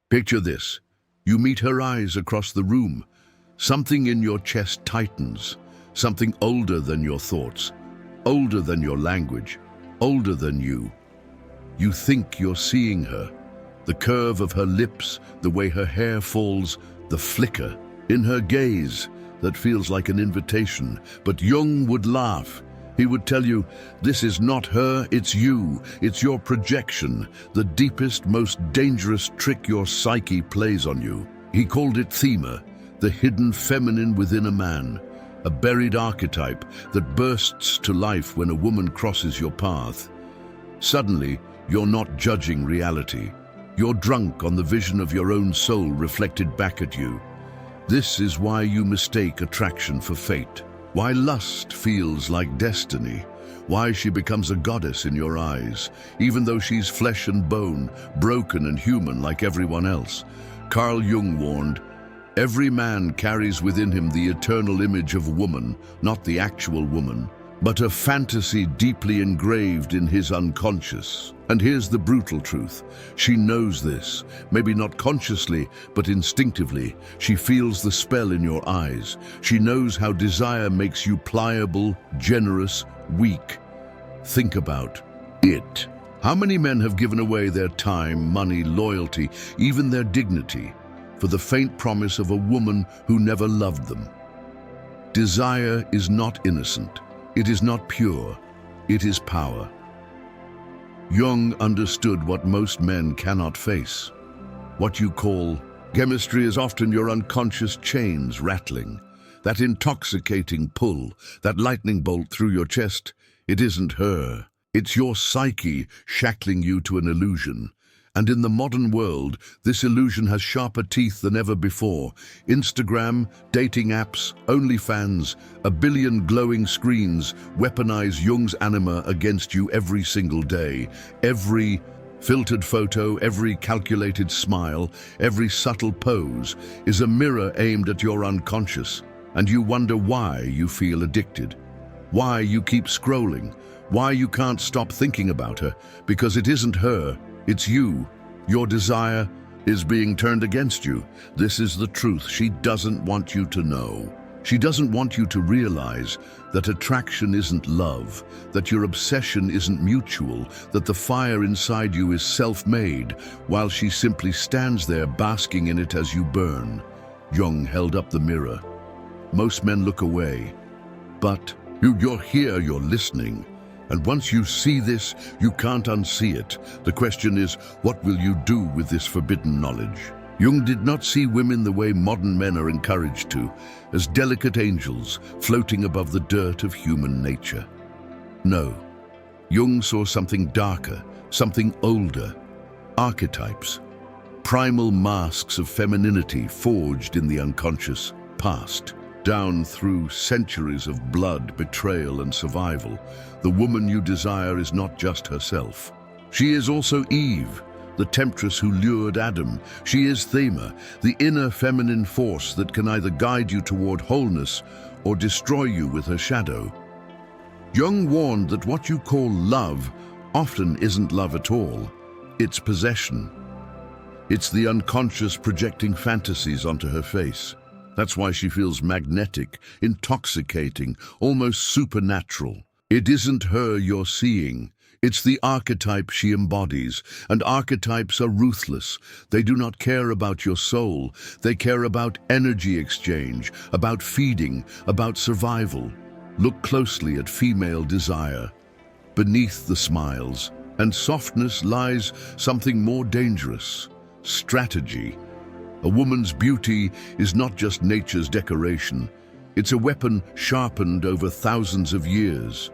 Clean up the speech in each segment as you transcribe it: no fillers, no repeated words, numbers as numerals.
Picture this. You meet her eyes across the room. Something in your chest tightens. Something older than your thoughts, older than your language, older than you. You think you're seeing her. The curve of her lips, the way her hair falls, the flicker in her gaze that feels like an invitation. But Jung would laugh. He would tell you, this is not her, it's you. It's your projection, the deepest, most dangerous trick your psyche plays on you. He called it thema, the hidden feminine within a man, a buried archetype that bursts to life when a woman crosses your path. Suddenly, you're not judging reality. You're drunk on the vision of your own soul reflected back at you. This is why you mistake attraction for fate. Why lust feels like destiny. Why she becomes a goddess in your eyes, even though she's flesh and bone, broken and human like everyone else. Carl Jung warned, every man carries within him the eternal image of woman, not the actual woman, but a fantasy deeply engraved in his unconscious. And here's the brutal truth. She knows this, maybe not consciously, but instinctively. She feels the spell in your eyes. She knows how desire makes you pliable, generous, weak. Think about it. How many men have given away their time, money, loyalty, even their dignity, for the faint promise of a woman who never loved them? Desire is not innocent. It is not pure. It is power. Jung understood what most men cannot face. What you call chemistry is often your unconscious chains rattling. That intoxicating pull, that lightning bolt through your chest, it isn't her. It's your psyche shackling you to an illusion. And in the modern world, this illusion has sharper teeth than ever before. Instagram, dating apps, OnlyFans, a billion glowing screens weaponize Jung's anima against you every single day. Every filtered photo, every calculated smile, every subtle pose is a mirror aimed at your unconscious. And you wonder why you feel addicted, why you keep scrolling, why you can't stop thinking about her, because it isn't her. It's you. Your desire is being turned against you. This is the truth she doesn't want you to know. She doesn't want you to realize that attraction isn't love, that your obsession isn't mutual, that the fire inside you is self-made, while she simply stands there basking in it as you burn. Jung held up the mirror. Most men look away, but you're here, you're listening. And once you see this, you can't unsee it. The question is, what will you do with this forbidden knowledge? Jung did not see women the way modern men are encouraged to, as delicate angels floating above the dirt of human nature. No, Jung saw something darker, something older. Archetypes, primal masks of femininity forged in the unconscious past. Down through centuries of blood, betrayal, and survival, the woman you desire is not just herself. She is also Eve, the temptress who lured Adam. She is Thema, the inner feminine force that can either guide you toward wholeness or destroy you with her shadow. Jung warned that what you call love often isn't love at all. It's possession. It's the unconscious projecting fantasies onto her face. That's why she feels magnetic, intoxicating, almost supernatural. It isn't her you're seeing. It's the archetype she embodies, and archetypes are ruthless. They do not care about your soul. They care about energy exchange, about feeding, about survival. Look closely at female desire. Beneath the smiles and softness lies something more dangerous: strategy. A woman's beauty is not just nature's decoration. It's a weapon sharpened over thousands of years.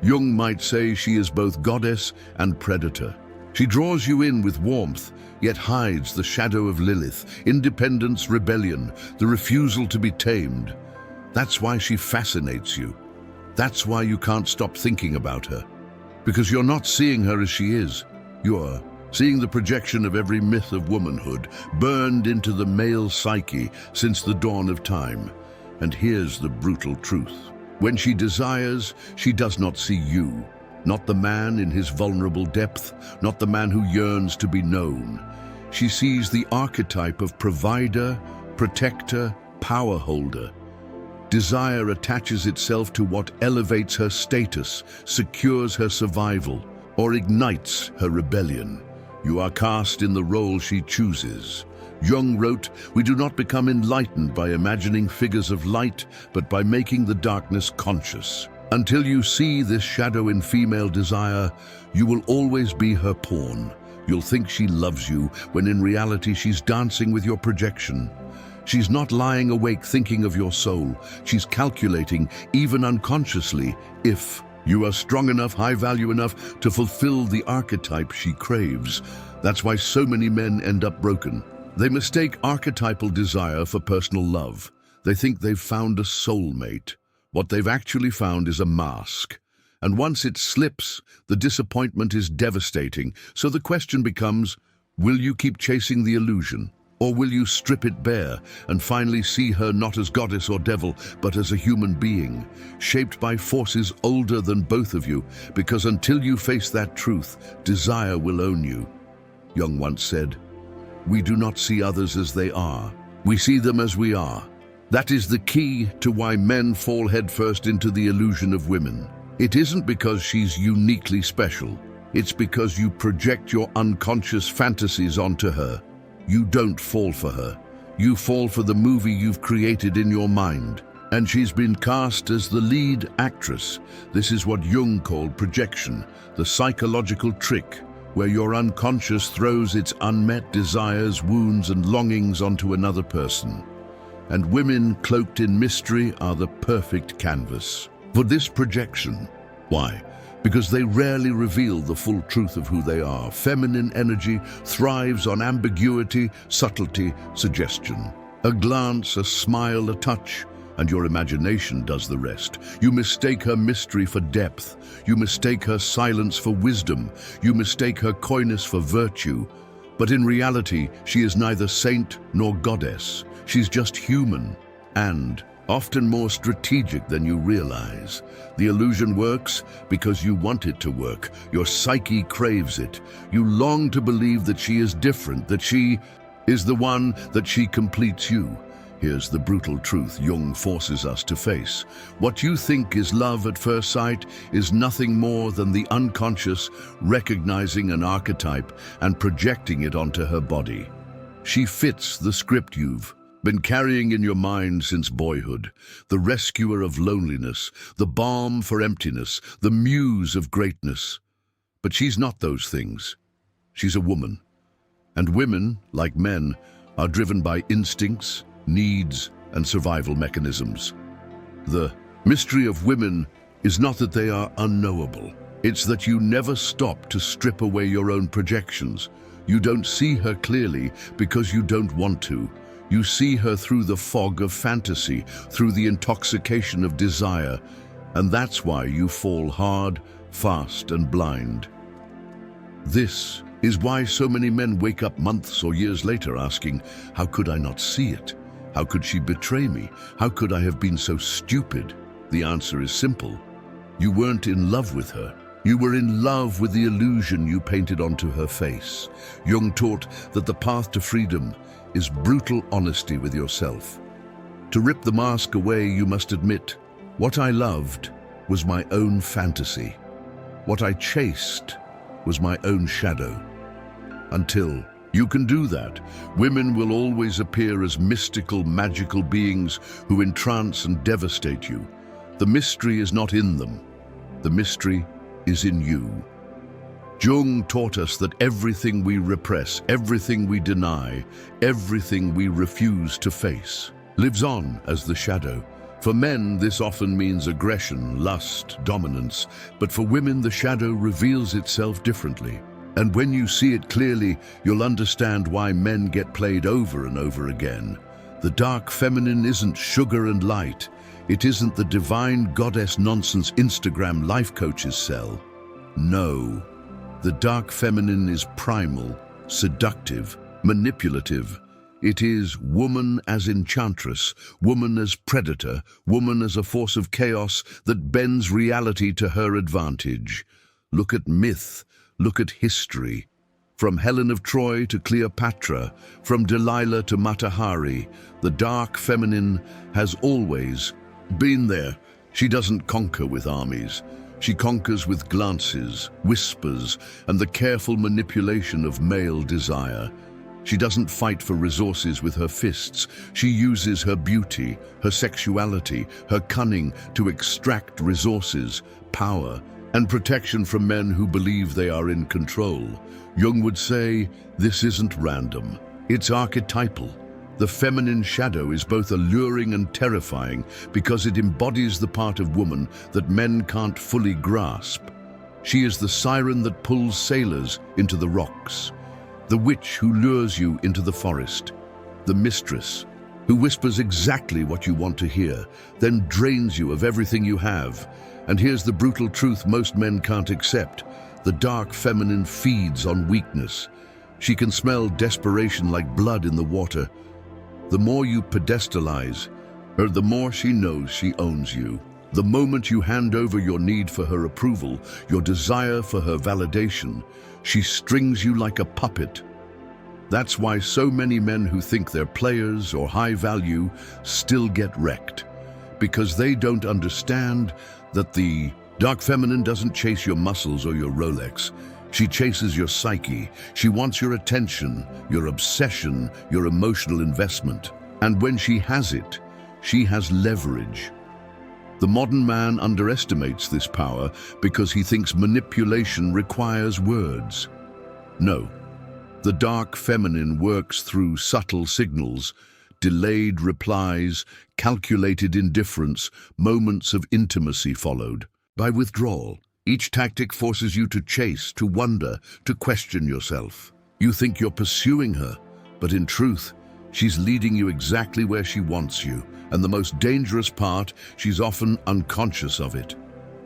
Jung might say she is both goddess and predator. She draws you in with warmth, yet hides the shadow of Lilith, independence, rebellion, the refusal to be tamed. That's why she fascinates you. That's why you can't stop thinking about her. Because you're not seeing her as she is. You're seeing the projection of every myth of womanhood burned into the male psyche since the dawn of time. And here's the brutal truth. When she desires, she does not see you. Not the man in his vulnerable depth, not the man who yearns to be known. She sees the archetype of provider, protector, power holder. Desire attaches itself to what elevates her status, secures her survival, or ignites her rebellion. You are cast in the role she chooses. Jung wrote, "We do not become enlightened by imagining figures of light, but by making the darkness conscious. Until you see this shadow in female desire, you will always be her pawn. You'll think she loves you, when in reality she's dancing with your projection. She's not lying awake thinking of your soul. She's calculating, even unconsciously, if you are strong enough, high value enough to fulfill the archetype she craves. That's why so many men end up broken. They mistake archetypal desire for personal love. They think they've found a soulmate. What they've actually found is a mask. And once it slips, the disappointment is devastating. So the question becomes, will you keep chasing the illusion? Or will you strip it bare and finally see her not as goddess or devil, but as a human being, shaped by forces older than both of you? Because until you face that truth, desire will own you. Jung once said, "We do not see others as they are. We see them as we are." That is the key to why men fall headfirst into the illusion of women. It isn't because she's uniquely special. It's because you project your unconscious fantasies onto her. You don't fall for her. You fall for the movie you've created in your mind. And she's been cast as the lead actress. This is what Jung called projection, the psychological trick, where your unconscious throws its unmet desires, wounds, and longings onto another person. And women cloaked in mystery are the perfect canvas for this projection. Why? Because they rarely reveal the full truth of who they are. Feminine energy thrives on ambiguity, subtlety, suggestion. A glance, a smile, a touch, and your imagination does the rest. You mistake her mystery for depth. You mistake her silence for wisdom. You mistake her coyness for virtue. But in reality, she is neither saint nor goddess. She's just human, and often more strategic than you realize. The illusion works because you want it to work. Your psyche craves it. You long to believe that she is different, that she is the one, that she completes you. Here's the brutal truth Jung forces us to face. What you think is love at first sight is nothing more than the unconscious recognizing an archetype and projecting it onto her body. She fits the script you've been carrying in your mind since boyhood, the rescuer of loneliness, the balm for emptiness, the muse of greatness. But she's not those things. She's a woman. And women, like men, are driven by instincts, needs, and survival mechanisms. The mystery of women is not that they are unknowable. It's that you never stop to strip away your own projections. You don't see her clearly because you don't want to. You see her through the fog of fantasy, through the intoxication of desire, and that's why you fall hard, fast, and blind. This is why so many men wake up months or years later asking, how could I not see it? How could she betray me? How could I have been so stupid? The answer is simple. You weren't in love with her. You were in love with the illusion you painted onto her face. Jung taught that the path to freedom is brutal honesty with yourself. To rip the mask away, you must admit, what I loved was my own fantasy. What I chased was my own shadow. Until you can do that, women will always appear as mystical, magical beings who entrance and devastate you. The mystery is not in them. The mystery is in you. Jung taught us that everything we repress, everything we deny, everything we refuse to face, lives on as the shadow. For men, this often means aggression, lust, dominance, but for women, the shadow reveals itself differently. And when you see it clearly, you'll understand why men get played over and over again. The dark feminine isn't sugar and light. It isn't the divine goddess nonsense Instagram life coaches sell. No. The dark feminine is primal, seductive, manipulative. It is woman as enchantress, woman as predator, woman as a force of chaos that bends reality to her advantage. Look at myth, look at history. From Helen of Troy to Cleopatra, from Delilah to Matahari, the dark feminine has always been there. She doesn't conquer with armies. She conquers with glances, whispers, and the careful manipulation of male desire. She doesn't fight for resources with her fists. She uses her beauty, her sexuality, her cunning to extract resources, power, and protection from men who believe they are in control. Jung would say, this isn't random. It's archetypal. The feminine shadow is both alluring and terrifying because it embodies the part of woman that men can't fully grasp. She is the siren that pulls sailors into the rocks, the witch who lures you into the forest, the mistress who whispers exactly what you want to hear, then drains you of everything you have. And here's the brutal truth most men can't accept. The dark feminine feeds on weakness. She can smell desperation like blood in the water. The more you pedestalize her, the more she knows she owns you. The moment you hand over your need for her approval, your desire for her validation, she strings you like a puppet. That's why so many men who think they're players or high value still get wrecked. Because they don't understand that the dark feminine doesn't chase your muscles or your Rolex. She chases your psyche. She wants your attention, your obsession, your emotional investment. And when she has it, she has leverage. The modern man underestimates this power because he thinks manipulation requires words. No, the dark feminine works through subtle signals, delayed replies, calculated indifference, moments of intimacy followed by withdrawal. Each tactic forces you to chase, to wonder, to question yourself. You think you're pursuing her, but in truth, she's leading you exactly where she wants you. And the most dangerous part, she's often unconscious of it.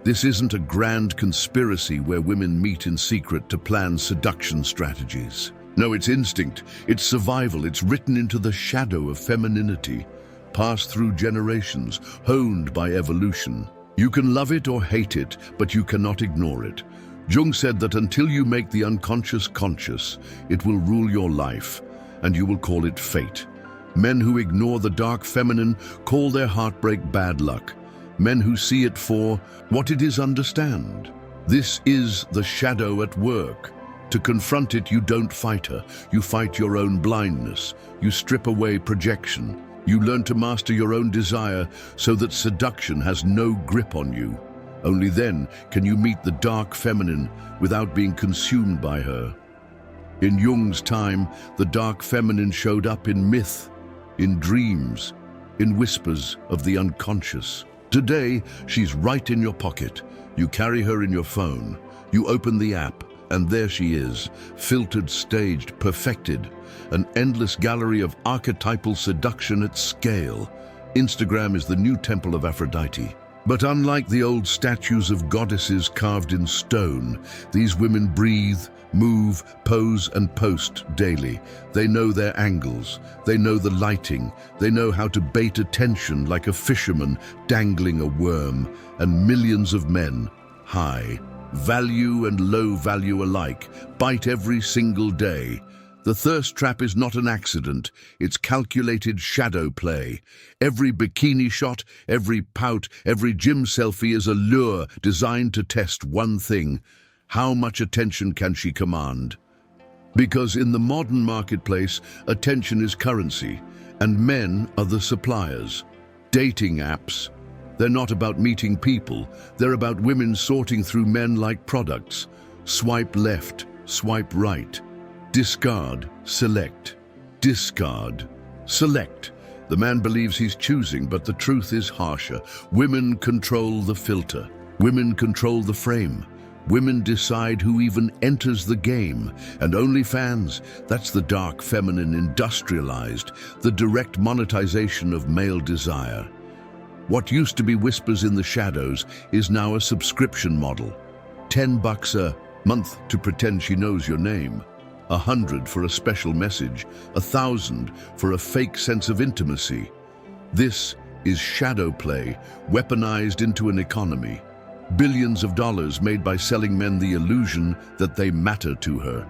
This isn't a grand conspiracy where women meet in secret to plan seduction strategies. No, it's instinct, it's survival, it's written into the shadow of femininity, passed through generations, honed by evolution. You can love it or hate it, but you cannot ignore it. Jung said that until you make the unconscious conscious, it will rule your life, and you will call it fate. Men who ignore the dark feminine call their heartbreak bad luck. Men who see it for what it is understand. This is the shadow at work. To confront it, you don't fight her. You fight your own blindness. You strip away projection. You learn to master your own desire so that seduction has no grip on you. Only then can you meet the dark feminine without being consumed by her. In Jung's time, the dark feminine showed up in myth, in dreams, in whispers of the unconscious. Today, she's right in your pocket. You carry her in your phone. You open the app, and there she is, filtered, staged, perfected. An endless gallery of archetypal seduction at scale. Instagram is the new temple of Aphrodite. But unlike the old statues of goddesses carved in stone, these women breathe, move, pose, and post daily. They know their angles. They know the lighting. They know how to bait attention like a fisherman dangling a worm. And millions of men, high value and low value alike, bite every single day. The thirst trap is not an accident, it's calculated shadow play. Every bikini shot, every pout, every gym selfie is a lure designed to test one thing: how much attention can she command? Because in the modern marketplace, attention is currency, and men are the suppliers. Dating apps, they're not about meeting people, they're about women sorting through men like products. Swipe left, swipe right. Discard, select. Discard, select. The man believes he's choosing, but the truth is harsher. Women control the filter. Women control the frame. Women decide who even enters the game. And OnlyFans, that's the dark feminine industrialized, the direct monetization of male desire. What used to be whispers in the shadows is now a subscription model. $10 a month to pretend she knows your name. 100 for a special message. 1,000 for a fake sense of intimacy. This is shadow play, weaponized into an economy. Billions of dollars made by selling men the illusion that they matter to her.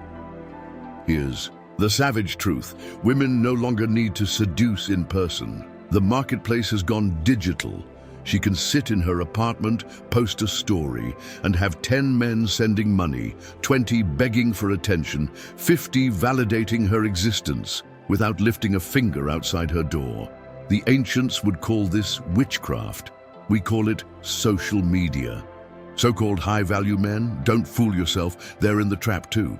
Here's the savage truth. Women no longer need to seduce in person. The marketplace has gone digital. She can sit in her apartment, post a story, and have 10 men sending money, 20 begging for attention, 50 validating her existence without lifting a finger outside her door. The ancients would call this witchcraft. We call it social media. So-called high-value men, don't fool yourself, they're in the trap too.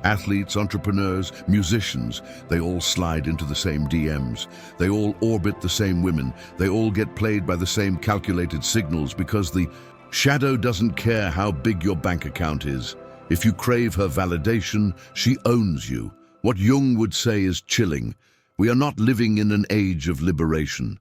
Athletes, entrepreneurs, musicians, they all slide into the same DMs. They all orbit the same women. They all get played by the same calculated signals because the shadow doesn't care how big your bank account is. If you crave her validation, she owns you. What Jung would say is chilling. We are not living in an age of liberation.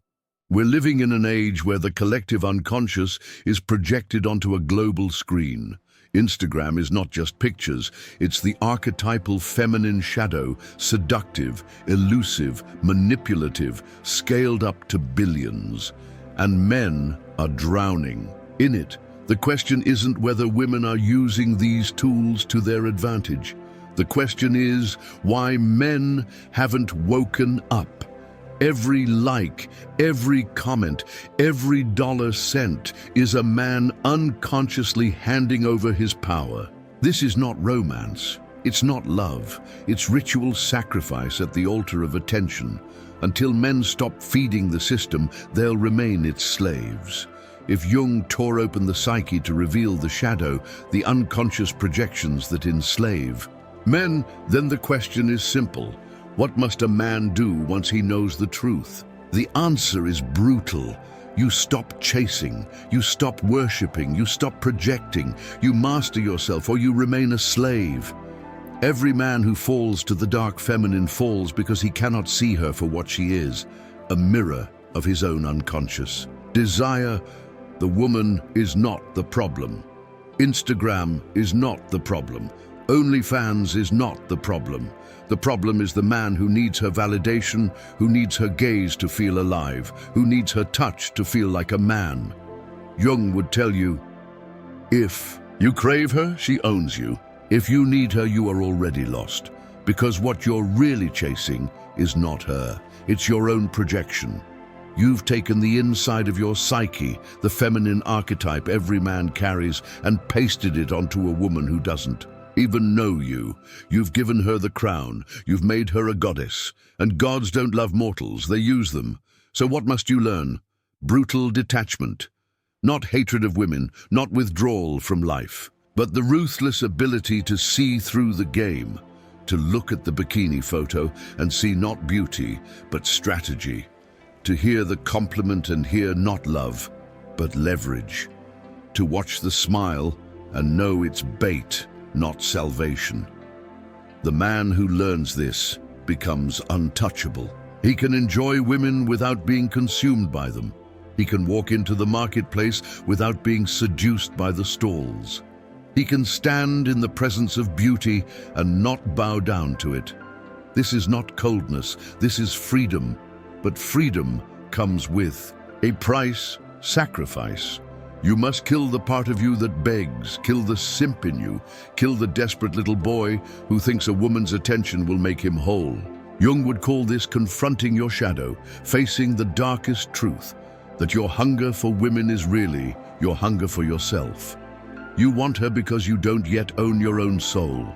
We're living in an age where the collective unconscious is projected onto a global screen. Instagram is not just pictures, it's the archetypal feminine shadow, seductive, elusive, manipulative, scaled up to billions. And men are drowning in it. The question isn't whether women are using these tools to their advantage. The question is why men haven't woken up. Every like, every comment, every dollar sent is a man unconsciously handing over his power. This is not romance. It's not love. It's ritual sacrifice at the altar of attention. Until men stop feeding the system, they'll remain its slaves. If Jung tore open the psyche to reveal the shadow, the unconscious projections that enslave men, then the question is simple. What must a man do once he knows the truth? The answer is brutal. You stop chasing, you stop worshipping, you stop projecting, you master yourself or you remain a slave. Every man who falls to the dark feminine falls because he cannot see her for what she is, a mirror of his own unconscious. Desire, the woman, is not the problem. Instagram is not the problem. OnlyFans is not the problem. The problem is the man who needs her validation, who needs her gaze to feel alive, who needs her touch to feel like a man. Jung would tell you, if you crave her, she owns you. If you need her, you are already lost. Because what you're really chasing is not her. It's your own projection. You've taken the inside of your psyche, the feminine archetype every man carries, and pasted it onto a woman who doesn't even know you. You've given her the crown. You've made her a goddess. And gods don't love mortals, they use them. So what must you learn? Brutal detachment. Not hatred of women, not withdrawal from life, but the ruthless ability to see through the game, to look at the bikini photo and see not beauty, but strategy, to hear the compliment and hear not love, but leverage, to watch the smile and know it's bait, not salvation. The man who learns this becomes untouchable. He can enjoy women without being consumed by them. He can walk into the marketplace without being seduced by the stalls. He can stand in the presence of beauty and not bow down to it. This is not coldness, this is freedom. But freedom comes with a price, sacrifice. You must kill the part of you that begs, kill the simp in you, kill the desperate little boy who thinks a woman's attention will make him whole. Jung would call this confronting your shadow, facing the darkest truth, that your hunger for women is really your hunger for yourself. You want her because you don't yet own your own soul.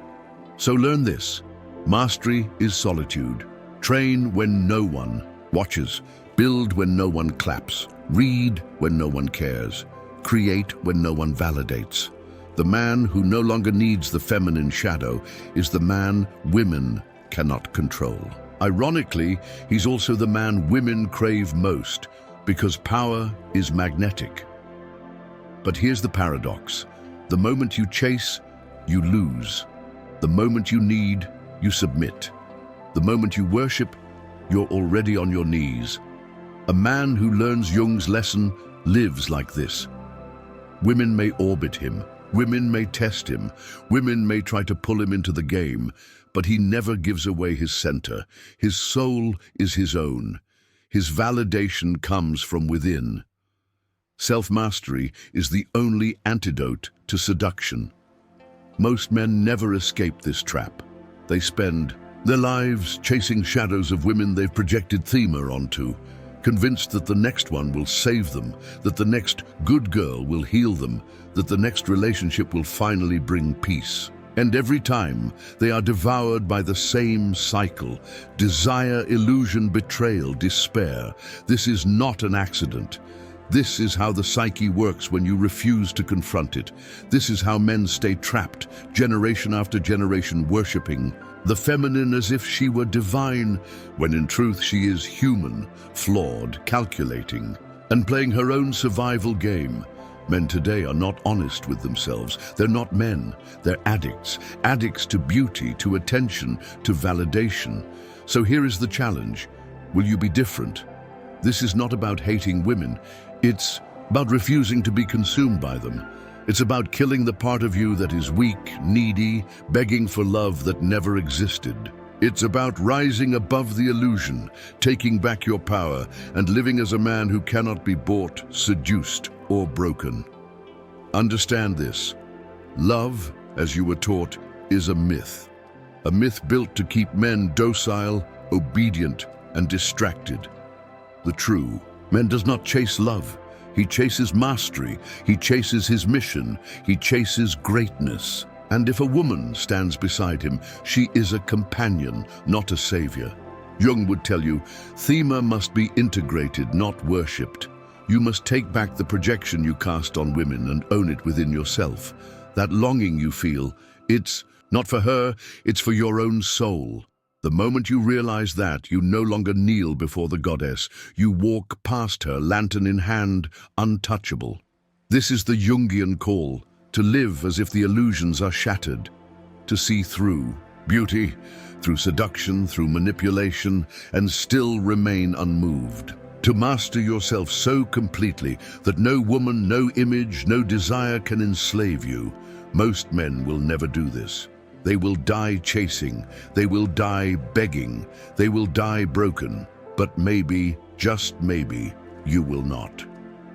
So learn this. Mastery is solitude. Train when no one watches. Build when no one claps. Read when no one cares. Create when no one validates. The man who no longer needs the feminine shadow is the man women cannot control. Ironically, he's also the man women crave most, because power is magnetic. But here's the paradox. The moment you chase, you lose. The moment you need, you submit. The moment you worship, you're already on your knees. A man who learns Jung's lesson lives like this. Women may orbit him, women may test him, women may try to pull him into the game, but he never gives away his center. His soul is his own. His validation comes from within. Self-mastery is the only antidote to seduction. Most men never escape this trap. They spend their lives chasing shadows of women they've projected Thema onto, convinced that the next one will save them, that the next good girl will heal them, that the next relationship will finally bring peace. And every time, they are devoured by the same cycle: desire, illusion, betrayal, despair. This is not an accident. This is how the psyche works when you refuse to confront it. This is how men stay trapped, generation after generation, worshipping the feminine as if she were divine, when in truth she is human, flawed, calculating, and playing her own survival game. Men today are not honest with themselves. They're not men. They're addicts. Addicts to beauty, to attention, to validation. So here is the challenge. Will you be different? This is not about hating women. It's about refusing to be consumed by them. It's about killing the part of you that is weak, needy, begging for love that never existed. It's about rising above the illusion, taking back your power, and living as a man who cannot be bought, seduced, or broken. Understand this. Love, as you were taught, is a myth. A myth built to keep men docile, obedient, and distracted. The true man does not chase love. He chases mastery. He chases his mission. He chases greatness. And if a woman stands beside him, she is a companion, not a savior. Jung would tell you, Thema must be integrated, not worshipped. You must take back the projection you cast on women and own it within yourself. That longing you feel, it's not for her, it's for your own soul. The moment you realize that, you no longer kneel before the goddess. You walk past her, lantern in hand, untouchable. This is the Jungian call, to live as if the illusions are shattered, to see through beauty, through seduction, through manipulation, and still remain unmoved. To master yourself so completely that no woman, no image, no desire can enslave you. Most men will never do this. They will die chasing, they will die begging, they will die broken, but maybe, just maybe, you will not.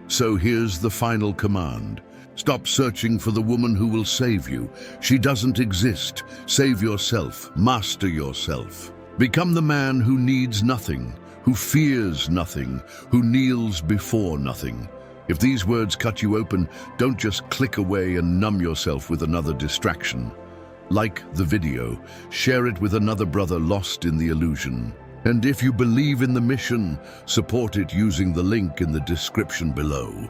So here's the final command. Stop searching for the woman who will save you. She doesn't exist. Save yourself, master yourself. Become the man who needs nothing, who fears nothing, who kneels before nothing. If these words cut you open, don't just click away and numb yourself with another distraction. Like the video, share it with another brother lost in the illusion. And if you believe in the mission, support it using the link in the description below.